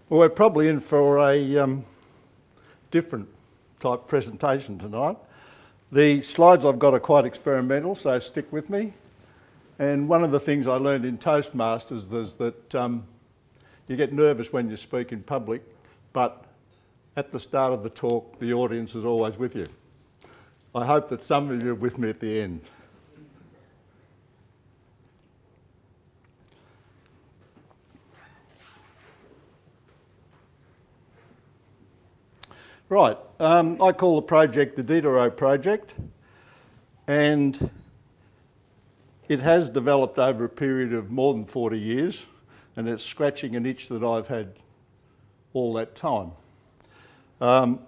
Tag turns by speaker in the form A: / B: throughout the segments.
A: Well, we're probably in for a different type presentation tonight. The slides I've got are quite experimental, so stick with me. And one of the things I learned in Toastmasters is that you get nervous when you speak in public, but at the start of the talk, the audience is always with you. I hope that some of you are with me at the end. Right, I call the project the Diderot project, and it has developed over a period of more than 40 years, and it's scratching an itch that I've had all that time. The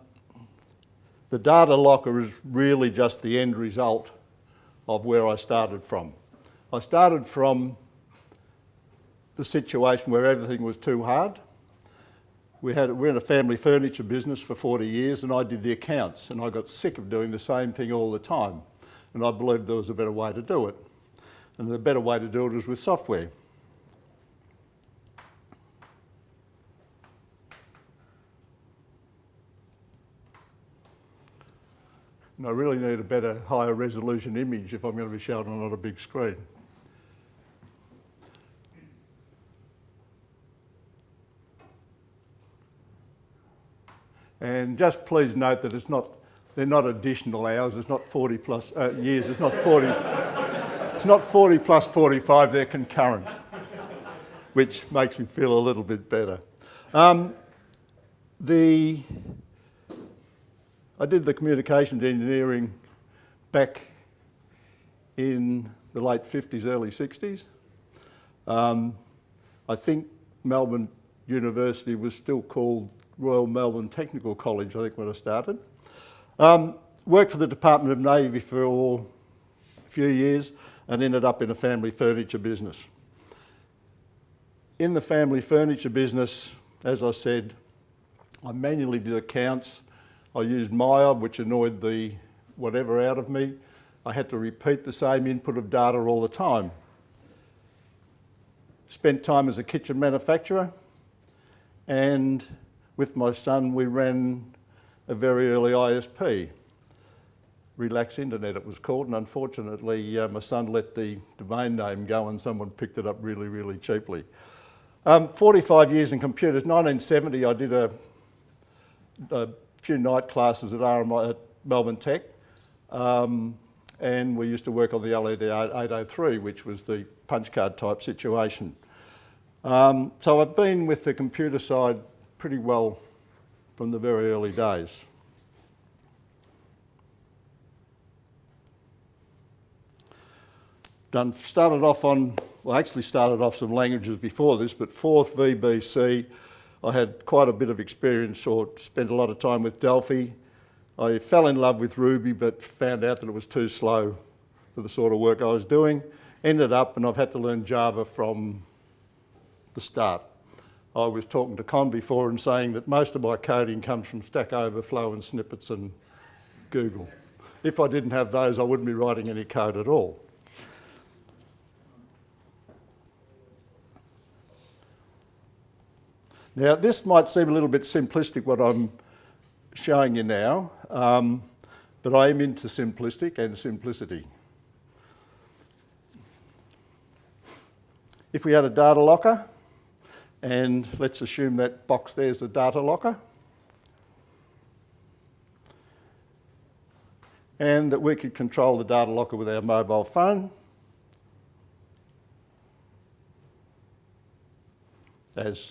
A: data locker is really just the end result of where I started from. I started from the situation where everything was too hard. We're in a family furniture business for 40 years, and I did the accounts, and I got sick of doing the same thing all the time. And I believed there was a better way to do it. And the better way to do it is with software. And I really need a better, higher resolution image if I'm going to be showing it on a big screen. And just please note that they're not additional hours, it's not 40 plus years, it's not 40 plus 45, they're concurrent, which makes me feel a little bit better. I did the communications engineering back in the late 50s, early 60s. I think Melbourne University was still called Royal Melbourne Technical College, I think, when I started. Worked for the Department of Navy for a few years and ended up in a family furniture business. In the family furniture business, as I said, I manually did accounts. I used Maya, which annoyed the whatever out of me. I had to repeat the same input of data all the time. Spent time as a kitchen manufacturer, and with my son, we ran a very early ISP. Relax Internet it was called, and unfortunately my son let the domain name go and someone picked it up really, really cheaply. 45 years in computers. 1970 I did a few night classes at RMI at Melbourne Tech, and we used to work on the LED 803, which was the punch card type situation. So I've been with the computer side pretty well from the very early days. Started off some languages before this, but Forth, VBC, I had quite a bit of experience or spent a lot of time with Delphi. I fell in love with Ruby, but found out that it was too slow for the sort of work I was doing. Ended up, and I've had to learn Java from the start. I was talking to Con before and saying that most of my coding comes from Stack Overflow and snippets and Google. If I didn't have those, I wouldn't be writing any code at all. Now, this might seem a little bit simplistic, what I'm showing you now, but I am into simplistic and simplicity. If we had a data locker, and let's assume that box there is a data locker, and that we could control the data locker with our mobile phone,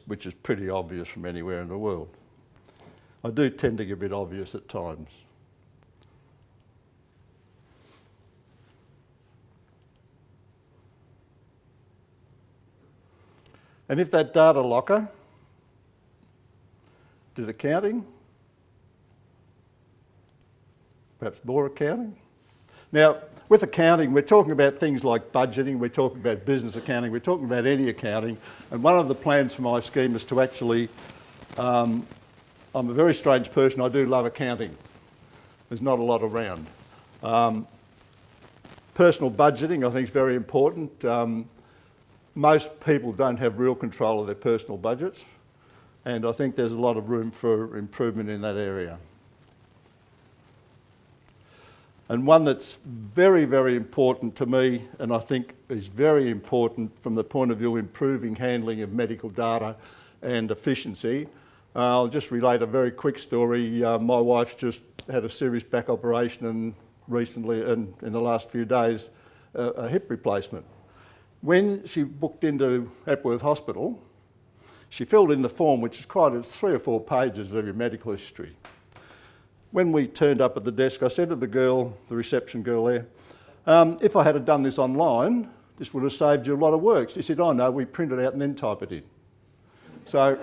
A: which is pretty obvious from anywhere in the world. I do tend to get a bit obvious at times. And if that data locker did accounting, perhaps more accounting. Now, with accounting, we're talking about things like budgeting, we're talking about business accounting, we're talking about any accounting. And one of the plans for my scheme is to actually, I'm a very strange person, I do love accounting. There's not a lot around. Personal budgeting, I think, is very important. Most people don't have real control of their personal budgets, And I think there's a lot of room for improvement in that area. And one that's very, very important to me, and I think is very important from the point of view of improving handling of medical data and efficiency. I'll just relate a very quick story. My wife's just had a serious back operation and recently, and in the last few days, a hip replacement. When she booked into Epworth Hospital, she filled in the form, which is it's 3 or 4 pages of your medical history. When we turned up at the desk, I said to the reception girl there, if I had done this online, this would have saved you a lot of work. She said, oh no, we print it out and then type it in. So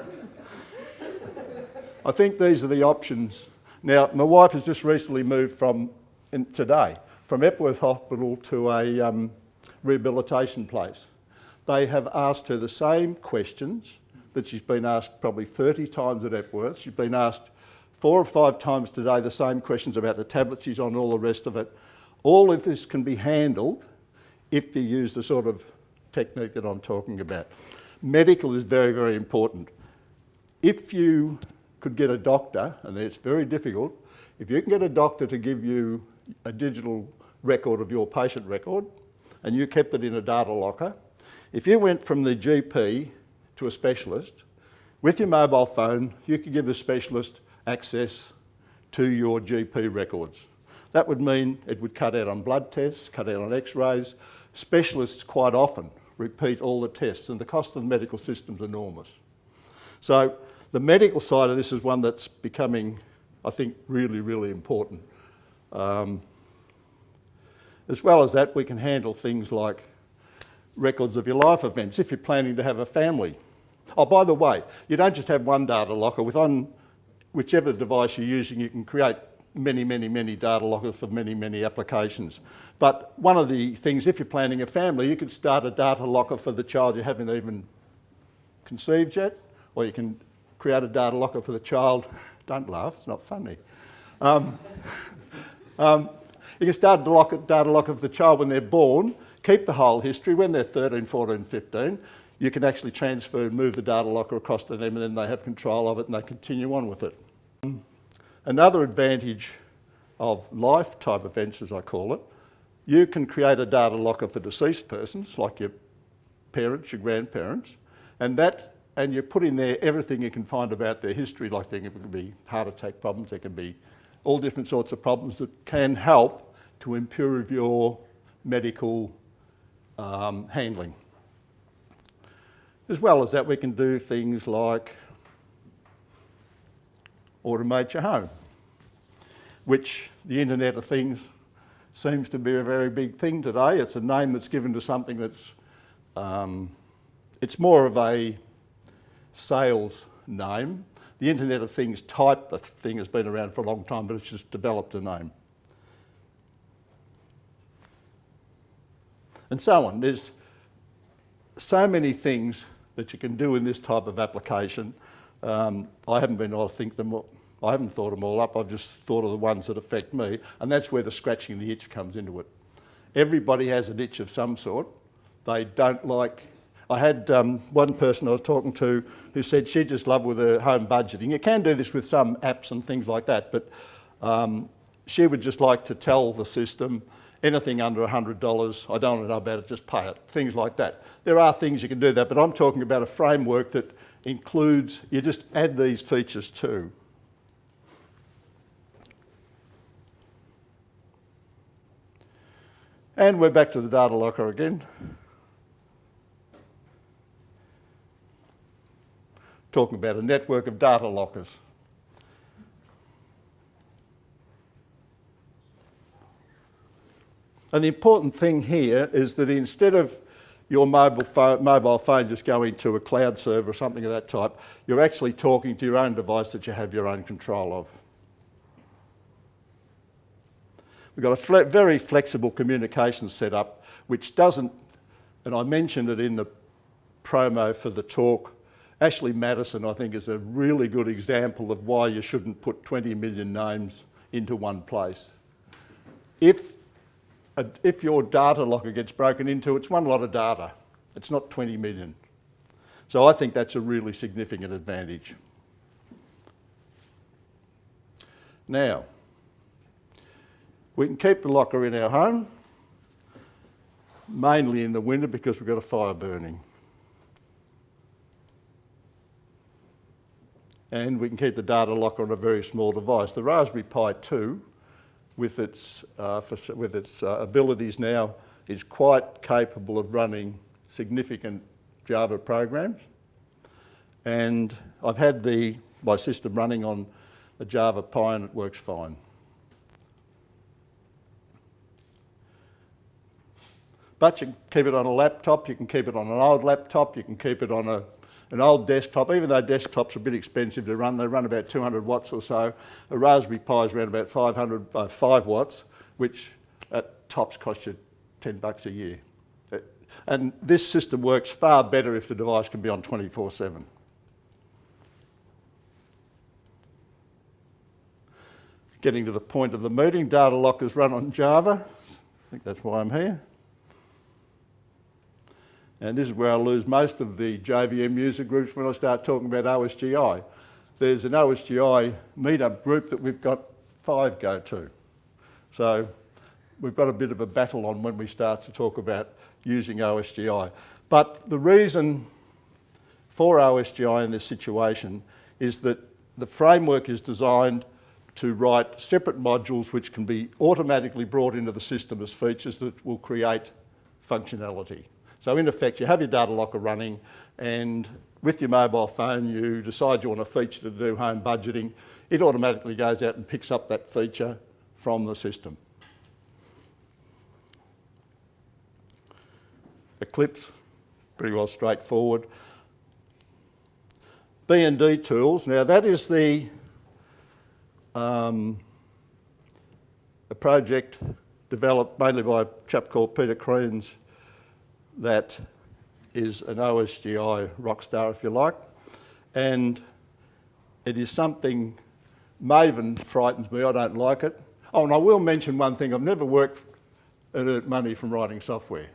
A: I think these are the options. Now, my wife has just recently moved from Epworth Hospital to a rehabilitation place. They have asked her the same questions that she's been asked probably 30 times at Epworth. She's been asked 4 or 5 times today the same questions about the tablet she's on, all the rest of it. All of this can be handled if you use the sort of technique that I'm talking about. Medical is very, very important. If you could get a doctor, and it's very difficult, if you can get a doctor to give you a digital record of your patient record and you kept it in a data locker, if you went from the GP to a specialist, with your mobile phone, you could give the specialist access to your GP records. That would mean it would cut out on blood tests, cut out on x-rays. Specialists quite often repeat all the tests and the cost of the medical system is enormous. So the medical side of this is one that's becoming, I think, really, really important. As well as that, we can handle things like records of your life events if you're planning to have a family. Oh, by the way, you don't just have one data locker. On whichever device you're using, you can create many, many, many data lockers for many, many applications. But one of the things, if you're planning a family, you could start a data locker for the child you haven't even conceived yet, or you can create a data locker for the child. Don't laugh, it's not funny. You can start a data locker for the child when they're born, keep the whole history. When they're 13, 14, 15, you can actually transfer and move the data locker across to them, and then they have control of it and they continue on with it. Another advantage of life type events, as I call it, you can create a data locker for deceased persons, like your parents, your grandparents, and you put in there everything you can find about their history, like there can be heart attack problems, there can be all different sorts of problems that can help to improve your medical handling. As well as that, we can do things like automate your home, which the Internet of Things seems to be a very big thing today. It's a name that's given to something that's, it's more of a sales name. The Internet of Things type of thing has been around for a long time, but it's just developed a name. And so on. There's so many things that you can do in this type of application. I haven't been able to think them all. I haven't thought them all up. I've just thought of the ones that affect me, and that's where the scratching the itch comes into it. Everybody has an itch of some sort. They don't like. I had one person I was talking to who said she just loved with her home budgeting. You can do this with some apps and things like that, but she would just like to tell the system anything under $100, I don't want to know about it, just pay it, things like that. There are things you can do that, but I'm talking about a framework that includes, you just add these features too. And we're back to the data locker again. Talking about a network of data lockers. And the important thing here is that instead of your mobile phone just going to a cloud server or something of that type, you're actually talking to your own device that you have your own control of. We've got a very flexible communication setup, which doesn't, and I mentioned it in the promo for the talk, Ashleigh Madison, I think, is a really good example of why you shouldn't put 20 million names into one place. If your data locker gets broken into, it's one lot of data. It's not 20 million. So I think that's a really significant advantage. Now, we can keep the locker in our home, mainly in the winter because we've got a fire burning. And we can keep the data locker on a very small device. The Raspberry Pi 2, with its abilities now, is quite capable of running significant Java programs. And I've had my system running on a Java Pi and it works fine. But you can keep it on a laptop, you can keep it on an old laptop, you can keep it on an old desktop. Even though desktops are a bit expensive to run, they run about 200 watts or so. A Raspberry Pi is around about 5 watts, which at tops costs you $10 a year. And this system works far better if the device can be on 24/7. Getting to the point of the meeting, DataLockers run on Java. I think that's why I'm here. And this is where I lose most of the JVM user groups when I start talking about OSGi. There's an OSGi meetup group that we've got 5 go to. So we've got a bit of a battle on when we start to talk about using OSGi. But the reason for OSGi in this situation is that the framework is designed to write separate modules which can be automatically brought into the system as features that will create functionality. So in effect, you have your data locker running, and with your mobile phone, you decide you want a feature to do home budgeting. It automatically goes out and picks up that feature from the system. Eclipse, pretty well straightforward. B&D tools, now that is a project developed mainly by a chap called Peter Kreens that is an OSGi rock star, if you like. And it is something, Maven frightens me, I don't like it. Oh, and I will mention one thing, I've never worked and earned money from writing software.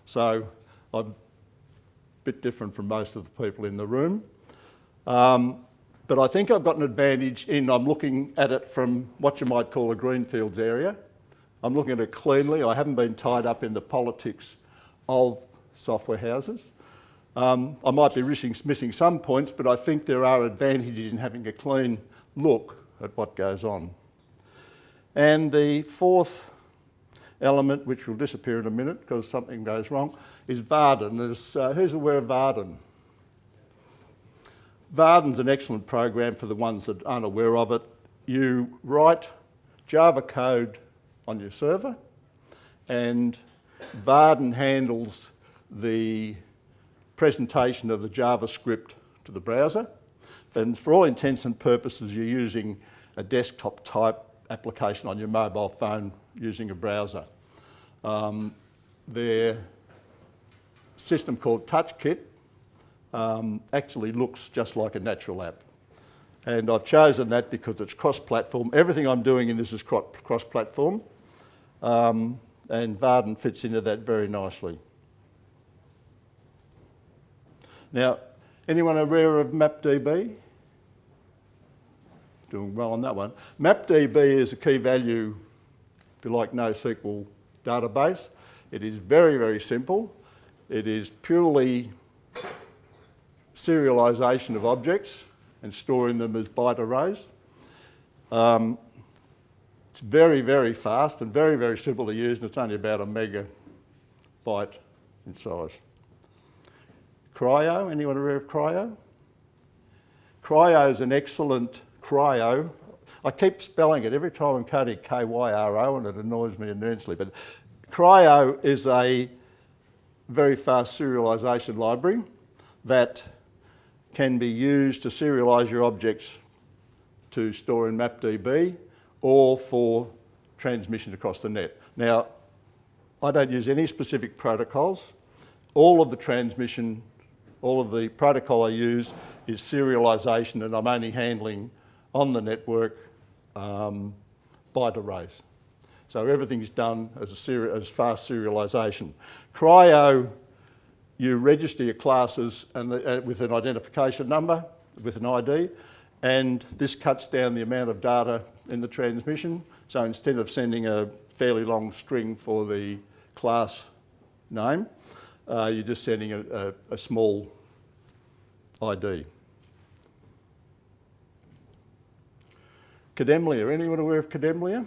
A: So I'm a bit different from most of the people in the room. But I think I've got an advantage in I'm looking at it from what you might call a greenfields area. I'm looking at it cleanly. I haven't been tied up in the politics of software houses. I might be missing some points, but I think there are advantages in having a clean look at what goes on. And the fourth element, which will disappear in a minute because something goes wrong, is Varden. Who's aware of Varden? Varden's an excellent program for the ones that aren't aware of it. You write Java code on your server, and Varden handles the presentation of the JavaScript to the browser. And for all intents and purposes, you're using a desktop type application on your mobile phone using a browser. Their system called TouchKit actually looks just like a natural app. And I've chosen that because it's cross-platform. Everything I'm doing in this is cross-platform. And Varden fits into that very nicely. Now, anyone aware of MapDB? Doing well on that one. MapDB is a key value, if you like, NoSQL database. It is very, very simple. It is purely serialization of objects and storing them as byte arrays. It's very, very fast and very, very simple to use, and it's only about a megabyte in size. Kryo, anyone aware of Kryo? Kryo is an excellent Kryo. I keep spelling it every time I'm coding K-Y-R-O, and it annoys me immensely, but Kryo is a very fast serialization library that can be used to serialize your objects to store in MapDB or for transmission across the net. Now, I don't use any specific protocols. All of the protocol I use is serialization, and I'm only handling on the network byte arrays. So everything's done as fast serialization. Kryo, you register your classes with an identification number, with an ID, And this cuts down the amount of data in the transmission. So instead of sending a fairly long string for the class name, you're just sending a small ID. Kademlia, anyone aware of Kademlia?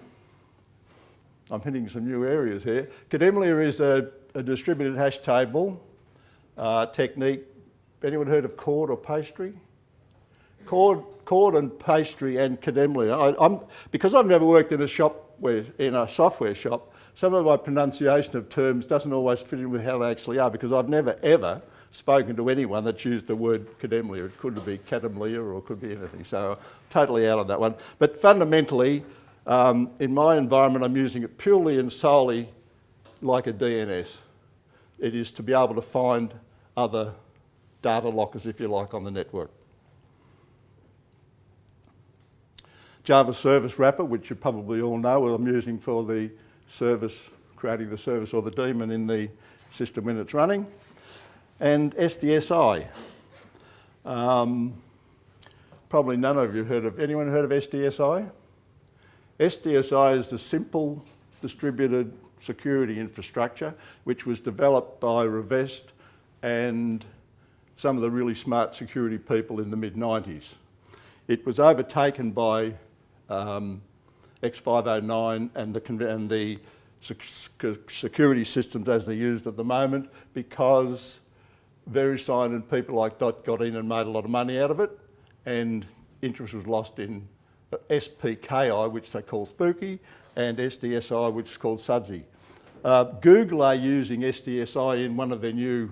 A: I'm hitting some new areas here. Kademlia is a distributed hash table technique. Anyone heard of cord or pastry? Cord and pastry and Kademlia. Because I've never worked in a software shop, some of my pronunciation of terms doesn't always fit in with how they actually are, because I've never ever spoken to anyone that's used the word Kademlia. It could be Kademlia or it could be anything, so totally out on that one. But fundamentally, in my environment, I'm using it purely and solely like a DNS. It is to be able to find other data lockers, if you like, on the network. Java service wrapper, which you probably all know, I'm using for the service, creating the service or the daemon in the system when it's running. And SDSI. Probably none of you anyone heard of SDSI? SDSI is the simple distributed security infrastructure which was developed by Revest and some of the really smart security people in the mid-90s. It was overtaken by X509 and the security systems as they're used at the moment, because VeriSign and people like that got in and made a lot of money out of it, and interest was lost in SPKI, which they call Spooky, and SDSI, which is called Sudsy. Google are using SDSI in one of their new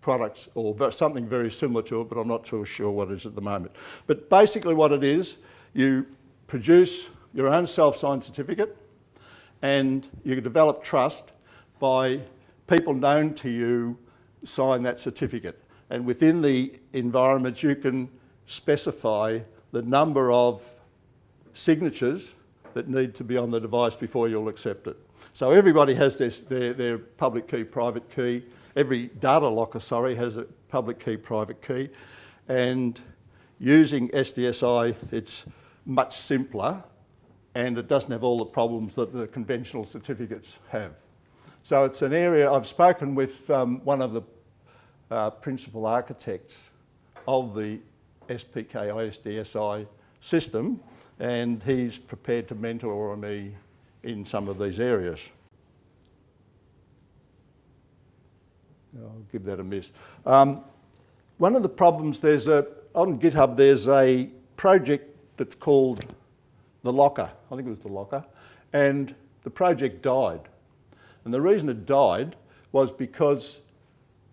A: products, or something very similar to it, but I'm not too sure what it is at the moment. But basically what it is, you produce your own self-signed certificate, and you develop trust by people known to you sign that certificate. And within the environment, you can specify the number of signatures that need to be on the device before you'll accept it. So everybody has their public key, private key. Every data locker, has a public key, private key. And using SDSI, it's much simpler, and it doesn't have all the problems that the conventional certificates have. So it's an area, I've spoken with one of the principal architects of the SPKI SDSI system, and he's prepared to mentor me in some of these areas. I'll give that a miss. One of the problems, on GitHub there's a project that's called the Locker. I think it was the Locker. And the project died. And the reason it died was because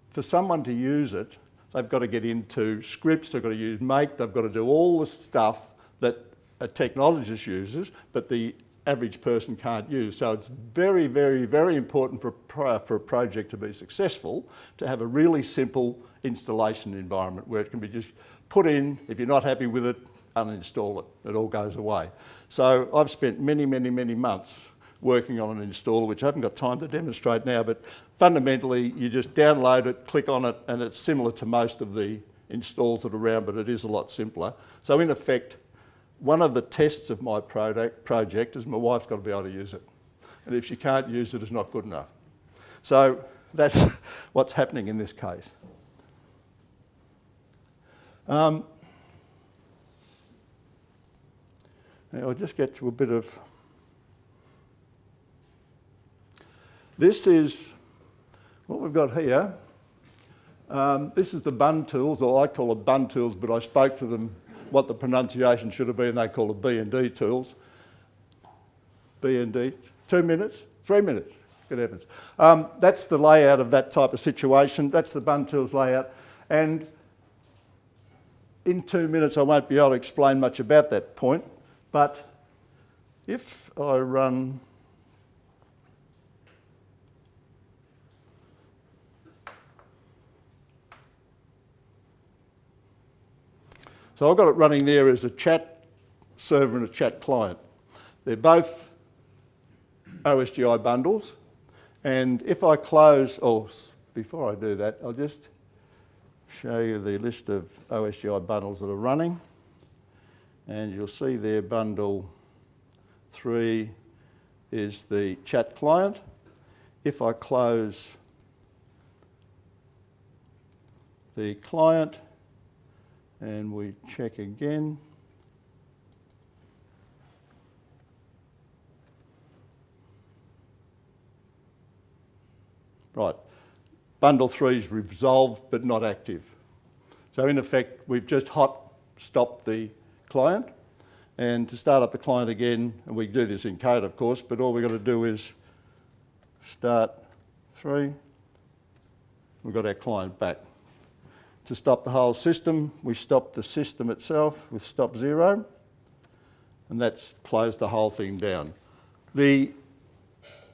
A: for someone to use it, they've got to get into scripts, they've got to use make, they've got to do all the stuff that a technologist uses, but the average person can't use. So it's very, very, very important for a project to be successful to have a really simple installation environment where it can be just put in. If you're not happy with it, uninstall it. It all goes away. So I've spent many, many, many months working on an installer, which I haven't got time to demonstrate now, but fundamentally you just download it, click on it, and it's similar to most of the installs that are around, but it is a lot simpler. So in effect, one of the tests of my project is my wife's got to be able to use it. And if she can't use it, it's not good enough. So that's what's happening in this case. Now I'll just get to a bit of... This is what we've got here. This is the bun tools, or I call it bun tools, but I spoke to them what the pronunciation should have been. They call it B&D tools. B&D, 2 minutes, 3 minutes, good heavens. That's the layout of that type of situation. That's the bun tools layout. And in 2 minutes, I won't be able to explain much about that point, but if I run... So I've got it running there as a chat server and a chat client. They're both OSGi bundles. And if I close, before I do that, I'll just show you the list of OSGi bundles that are running. And you'll see there bundle 3 is the chat client. If I close the client and we check again, right, bundle 3 is resolved but not active. So in effect, we've just hot stopped the client, and to start up the client again, and we do this in code of course, but all we've got to do is start 3, we've got our client back. To stop the whole system, we stop the system itself with stop 0, and that's closed the whole thing down. The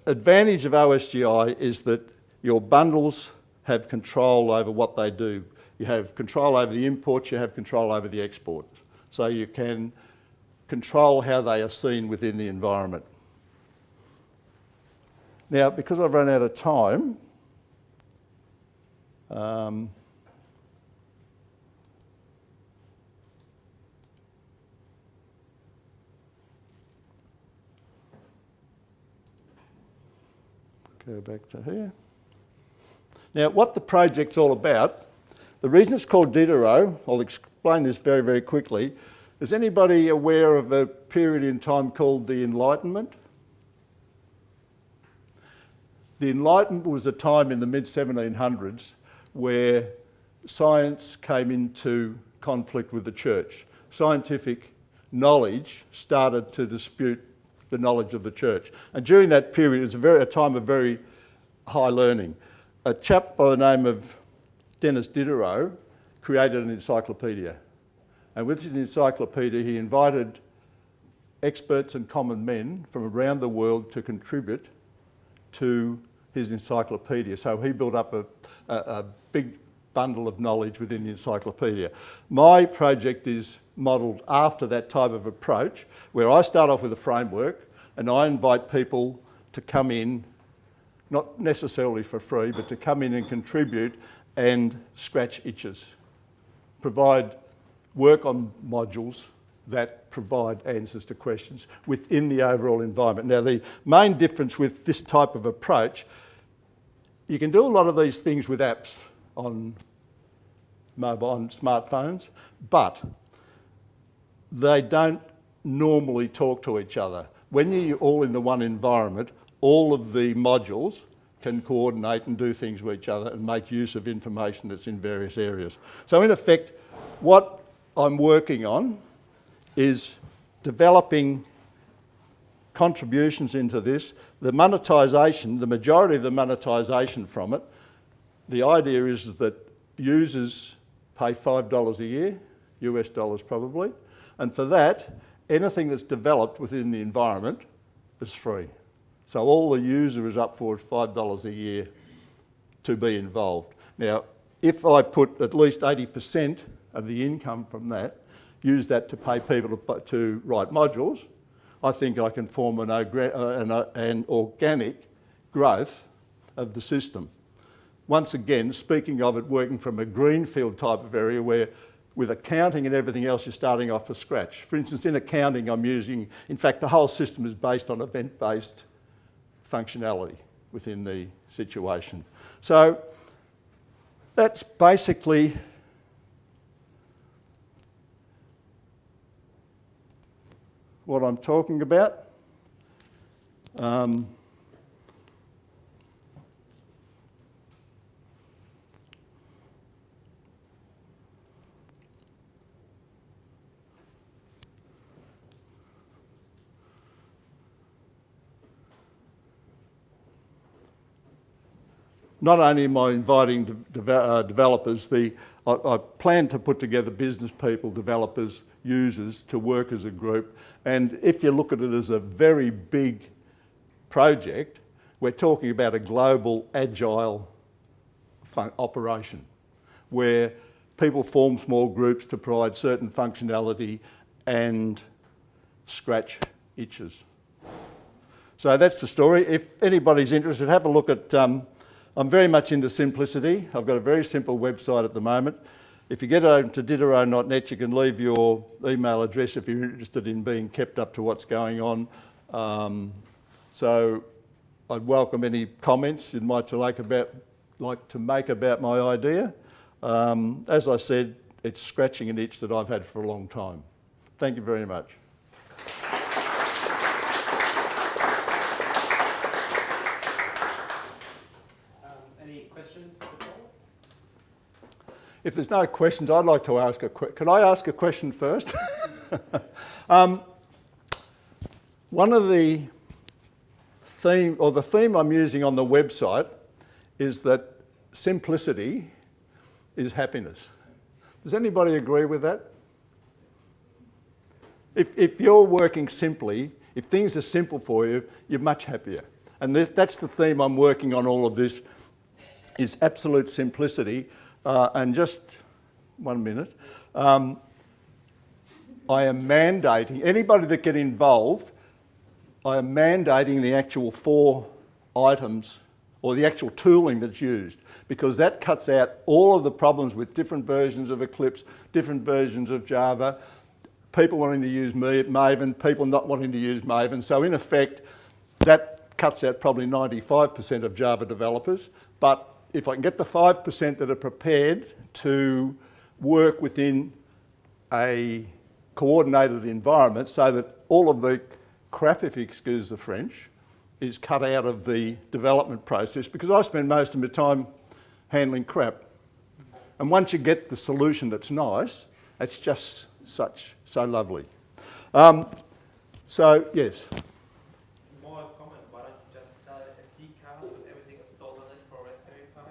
A: advantage of OSGi is that your bundles have control over what they do. You have control over the imports, you have control over the exports. So you can control how they are seen within the environment. Now, because I've run out of time, go back to here. Now, what the project's all about, the reason it's called Diderot, I'll explain this very, very quickly. Is anybody aware of a period in time called the Enlightenment? The Enlightenment was a time in the mid-1700s where science came into conflict with the church. Scientific knowledge started to dispute the knowledge of the church. And during that period, it was a time of very high learning. A chap by the name of Denis Diderot created an encyclopedia. And with his encyclopedia, he invited experts and common men from around the world to contribute to his encyclopedia. So he built up a big bundle of knowledge within the encyclopedia. My project is modelled after that type of approach, where I start off with a framework and I invite people to come in, not necessarily for free, but to come in and contribute and scratch itches, provide work on modules that provide answers to questions within the overall environment. Now, the main difference with this type of approach, you can do a lot of these things with apps on mobile, on smartphones, but they don't normally talk to each other. When you're all in the one environment, all of the modules can coordinate and do things with each other and make use of information that's in various areas. So in effect, what I'm working on is developing contributions into this. The monetisation, the majority of the monetisation from it, the idea is that users pay $5 a year, US dollars probably, and for that, anything that's developed within the environment is free. So all the user is up for is $5 a year to be involved. Now, if I put at least 80% of the income from that, use that to pay people to write modules, I think I can form an organic growth of the system. Once again, speaking of it working from a greenfield type of area where with accounting and everything else, you're starting off from scratch. For instance, in accounting, in fact, the whole system is based on event-based functionality within the situation. So that's basically what I'm talking about. Not only am I inviting developers, I plan to put together business people, developers, users to work as a group. And if you look at it as a very big project, we're talking about a global agile operation where people form small groups to provide certain functionality and scratch itches. So that's the story. If anybody's interested, have a look at I'm very much into simplicity. I've got a very simple website at the moment. If you get over to Diderot.net, you can leave your email address if you're interested in being kept up to what's going on. So I'd welcome any comments you might like to make about my idea. As I said, it's scratching an itch that I've had for a long time. Thank you very much.
B: Any questions for Paul?
A: If there's no questions, I'd like to ask a question. Could I ask a question first? One of the theme I'm using on the website is that simplicity is happiness. Does anybody agree with that? If you're working simply, if things are simple for you, you're much happier. And that's the theme I'm working on all of this, is absolute simplicity. And just 1 minute, I am mandating, anybody that get involved, I am mandating the actual 4 items or the actual tooling that's used, because that cuts out all of the problems with different versions of Eclipse, different versions of Java, people wanting to use Maven, people not wanting to use Maven. So in effect, that cuts out probably 95% of Java developers. But if I can get the 5% that are prepared to work within a coordinated environment so that all of the crap, if you excuse the French, is cut out of the development process, because I spend most of my time handling crap. And once you get the solution that's nice, it's just so lovely. So, yes.
C: More comment, why don't you just sell an SD card with everything installed on it for Raspberry Pi?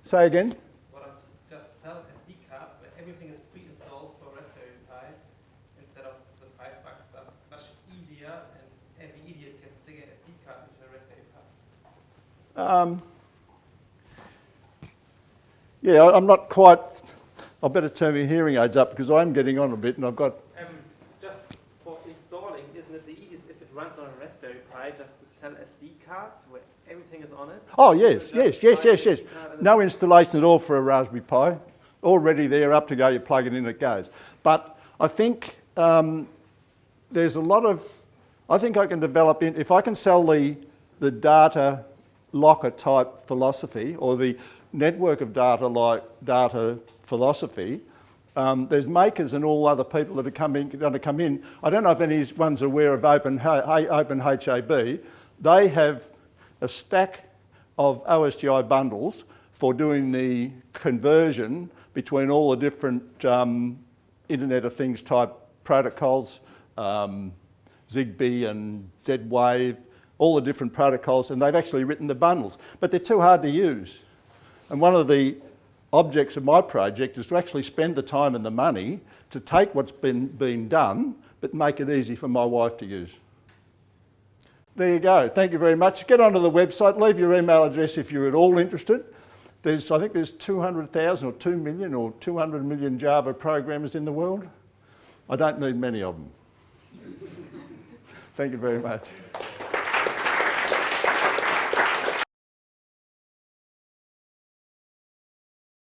A: Say again?
C: Why don't you just sell SD cards where everything is pre-installed for Raspberry Pi instead of the $5 stuff? It's much easier, and every idiot can stick an SD card into a Raspberry Pi.
A: Yeah, I'm not quite. I better turn my hearing aids up because I'm getting on a bit, and I've got.
C: Just for installing, isn't it the easiest if it runs on a Raspberry Pi just to sell SD cards where everything is on it?
A: Oh yes. No installation at all for a Raspberry Pi. Already there, up to go. You plug it in, it goes. But I think there's a lot of. I think I can develop if I can sell the data locker type philosophy, or the network of data like data philosophy. There's makers and all other people that are going to come in. I don't know if anyone's aware of OpenHAB. They have a stack of OSGi bundles for doing the conversion between all the different Internet of Things type protocols, ZigBee and Z-Wave, all the different protocols, and they've actually written the bundles. But they're too hard to use. And one of the objects of my project is to actually spend the time and the money to take what's been done, but make it easy for my wife to use. There you go. Thank you very much. Get onto the website, leave your email address if you're at all interested. I think there's 200,000 or 2 million or 200 million Java programmers in the world. I don't need many of them. Thank you very much.